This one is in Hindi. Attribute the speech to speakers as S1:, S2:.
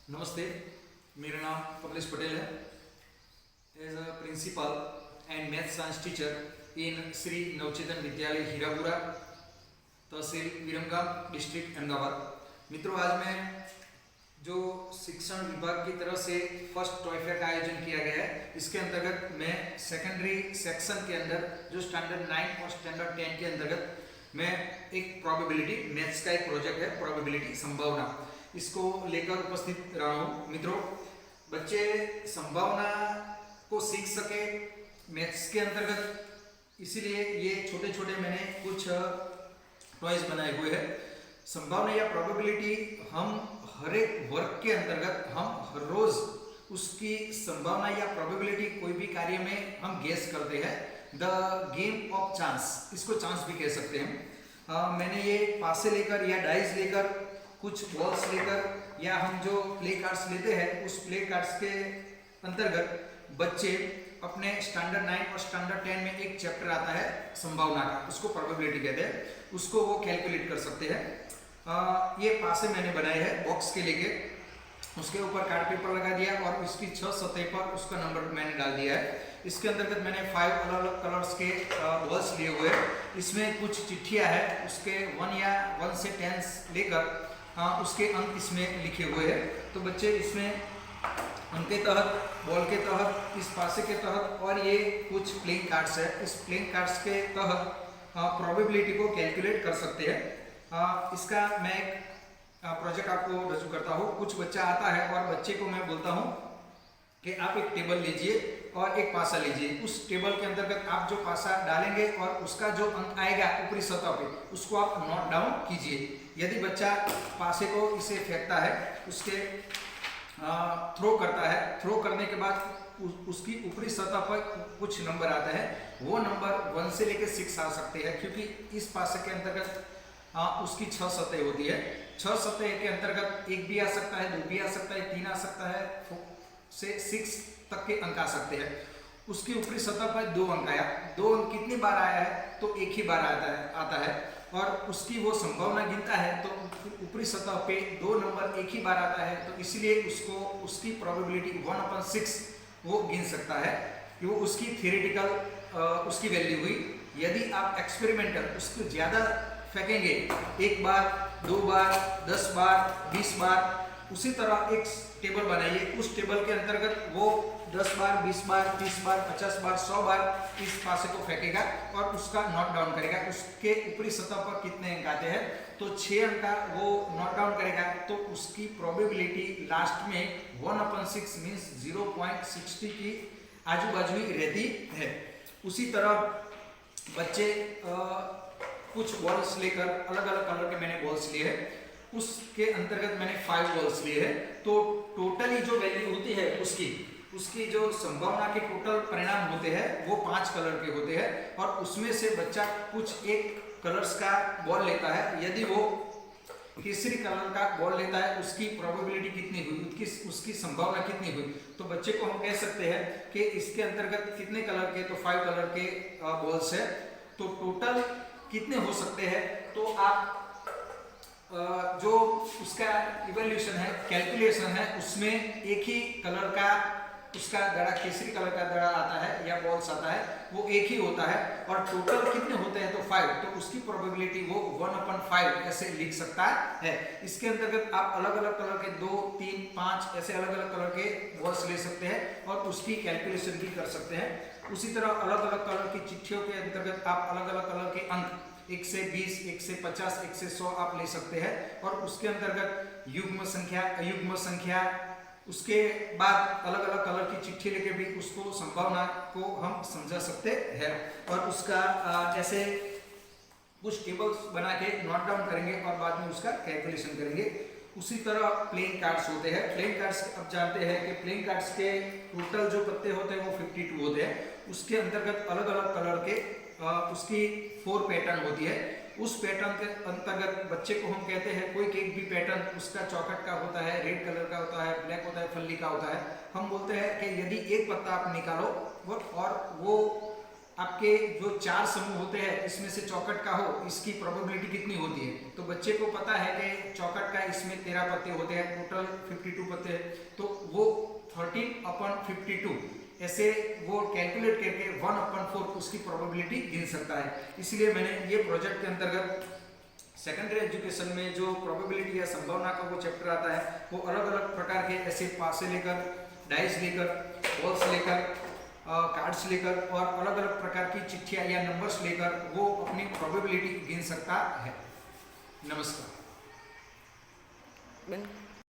S1: नमस्ते, मेरा नाम कमलेश पटेल है। As a principal and math science teacher in Shri Navchetan Vidyalaya Hirapura, तहसील विरमगाम, डिस्ट्रिक्ट अहमदाबाद। मित्रों, आज मैं जो शिक्षण विभाग की तरफ से फर्स्ट टॉय फेयर का आयोजन किया गया है, इसके अंतर्गत मैं सेकेंडरी सेक्शन के अंदर जो स्टैंडर्ड 9 और स्टैंडर्ड 10 के अंतर्गत मैं एक प्रोबेबिलिटी मैथ्स का एक प्रोजेक्ट है, प्रोबेबिलिटी संभावना, इसको लेकर उपस्थित रहा हूँ। मित्रों, बच्चे संभावना को सीख सके मैथ्स के अंतर्गत, इसीलिए ये छोटे छोटे मैंने कुछ टॉयज बनाए हुए हैं। संभावना या प्रोबेबिलिटी हम हर एक वर्ग के अंतर्गत हम हर रोज उसकी संभावना या प्रोबेबिलिटी कोई भी कार्य में हम गेस करते हैं। द गेम ऑफ चांस, इसको चांस भी कह सकते हैं। मैंने ये पासे लेकर या डाइस लेकर, कुछ बॉल्स लेकर, या हम जो प्ले कार्ड्स लेते हैं उस प्ले कार्ड्स के अंतर्गत बच्चे अपने स्टैंडर्ड 9 और स्टैंडर्ड 10 में एक चैप्टर आता है संभावना का, उसको प्रोबेबिलिटी कहते हैं, उसको वो कैलकुलेट कर सकते हैं। ये पासे मैंने बनाए हैं बॉक्स के लेके, उसके ऊपर कार्ड पेपर लगा दिया और इसकी 6 सतह पर उसका नंबर मैंने डाल दिया है। इसके अंतर्गत मैंने 5 अलग अलग कलर्स के बॉल्स लिए हुए हैं। इसमें कुछ चिट्ठियां हैं, उसके 1 से 10 लेकर उसके अंक इसमें लिखे हुए हैं। तो बच्चे इसमें उनके तहत, बॉल के तहत, इस पासे के तहत, और ये कुछ प्लेइंग कार्ड्स है, इस प्लेइंग कार्ड्स के तहत प्रोबेबिलिटी को कैलकुलेट कर सकते हैं। इसका मैं एक प्रोजेक्ट आपको रजू करता हूँ। कुछ बच्चा आता है और बच्चे को मैं बोलता हूँ कि आप एक टेबल लीजिए और एक पासा लीजिए। उस टेबल के अंतर्गत आप जो पासा डालेंगे और उसका जो अंक आएगा ऊपरी सतह पे, उसको आप नोट डाउन कीजिए। यदि बच्चा पासे को इसे फेंकता है, उसके थ्रो करता है, थ्रो करने के बाद उसकी ऊपरी सतह पर कुछ नंबर आता है, वो नंबर 1 से लेकर 6 आ सकते हैं, क्योंकि इस पासे के अंतर्गत उसकी 6 सतह होती है। 6 सतह के अंतर्गत 1 भी आ सकता है, 2 भी आ सकता है, 3 आ सकता है, से 6 तक के अंक आ सकते हैं। उसकी ऊपरी सतह पर 2 अंक आया, 2 अंक कितनी बार आया है? तो एक ही बार आता है और उसकी वो संभावना गिनता है तो ऊपरी सतह पे 2 नंबर एक ही बार आता है, तो इसलिए उसको उसकी प्रोबेबिलिटी 1/6 वो गिन सकता है कि वो उसकी थियोरेटिकल उसकी वैल्यू हुई। यदि आप एक्सपेरिमेंटल उसको ज़्यादा फेंकेंगे, 1 बार, 2 बार, 10 बार, 20 बार, उसी तरह एक टेबल बनाइए, उस टेबल के अंतर्गत वो 10 बार, 20 बार, 30 बार, 50 बार, 100 बार इस पासे को फेंकेगा और उसका नोट डाउन करेगा। उसके ऊपरी सतह पर कितने अंक आते हैं, तो 6 अंक का वो नोट डाउन करेगा, तो उसकी प्रोबेबिलिटी लास्ट में 1/6 मीन्स 0.60 की आजू बाजू ही रहती है। उसी तरह बच्चे कुछ बॉल्स लेकर, अलग अलग कलर के मैंने बॉल्स लिए हैं, उसके अंतर्गत मैंने 5 बॉल्स लिए हैं। तो टोटली जो वैल्यू होती है उसकी जो संभावना के टोटल परिणाम होते हैं वो 5 कलर के होते हैं, और उसमें से बच्चा कुछ एक कलर्स का बॉल लेता है। यदि वो केसरी कलर का बॉल लेता है, उसकी प्रोबेबिलिटी कितनी हुई, उसकी संभावना कितनी हुई, तो बच्चे को हम कह सकते हैं कि इसके अंतर्गत कितने कलर के, तो 5 कलर के बॉल्स है, तो टोटल कितने हो सकते हैं। तो आप जो उसका इवैल्यूएशन है, कैलकुलेशन है, उसमें एक ही कलर का उसका दड़ा, केसरी कलर का दड़ा आता है या बॉल्स आता है, वो एक ही होता है, और टोटल कितने होते हैं तो 5, तो उसकी प्रोबेबिलिटी वो 1/5 ऐसे लिख सकता है। इसके अंतर्गत आप अलग अलग कलर के 2, 3, 5 ऐसे अलग अलग कलर के बॉल्स ले सकते हैं और उसकी कैलकुलेशन भी कर सकते हैं। उसी तरह अलग अलग कलर की चिट्ठियों के अंतर्गत आप अलग अलग कलर के अंक 1 से 20, 1 से 50, 1 से 100 आप ले सकते हैं, और उसके अंतर्गत युग्म संख्या, अयुग्म संख्या, उसके बाद अलग अलग कलर की चिट्ठी लेके भी उसको संभावना को हम समझा सकते हैं, और उसका जैसे कुछ टेबल्स बना के नोट डाउन करेंगे और बाद में उसका कैलकुलेशन करेंगे। उसी तरह प्लेइंग कार्ड्स होते हैं। प्लेइंग कार्ड्स आप जानते हैं कि प्लेइंग कार्ड्स के टोटल जो पत्ते होते हैं वो 52 होते हैं। उसके अंतर्गत अलग अलग कलर के उसकी 4 पैटर्न होती है। उस पैटर्न के अंतर्गत बच्चे को हम कहते हैं, कोई एक भी पैटर्न उसका चौखट का होता है, रेड कलर का होता है, ब्लैक होता है, फल्ली का होता है, हम बोलते हैं कि यदि एक पत्ता आप निकालो और वो आपके जो 4 समूह होते हैं इसमें से चौखट का हो, इसकी प्रोबेबिलिटी कितनी होती है। तो बच्चे को पता है कि चौखट का इसमें 13 पत्ते होते हैं, टोटल 52 पत्ते हैं, तो वो 13/52 ऐसे वो कैलकुलेट करके 1/4 उसकी प्रोबेबिलिटी गिन सकता है। इसलिए मैंने ये प्रोजेक्ट के अंतर्गत सेकेंडरी एजुकेशन में जो प्रोबेबिलिटी या संभावना का वो चैप्टर आता है, वो अलग अलग प्रकार के ऐसे पासे लेकर, डाइस लेकर, बॉल्स लेकर, कार्ड्स लेकर और अलग अलग प्रकार की चिट्ठियाँ या नंबर्स लेकर वो अपनी प्रोबेबिलिटी गिन सकता है। नमस्कार।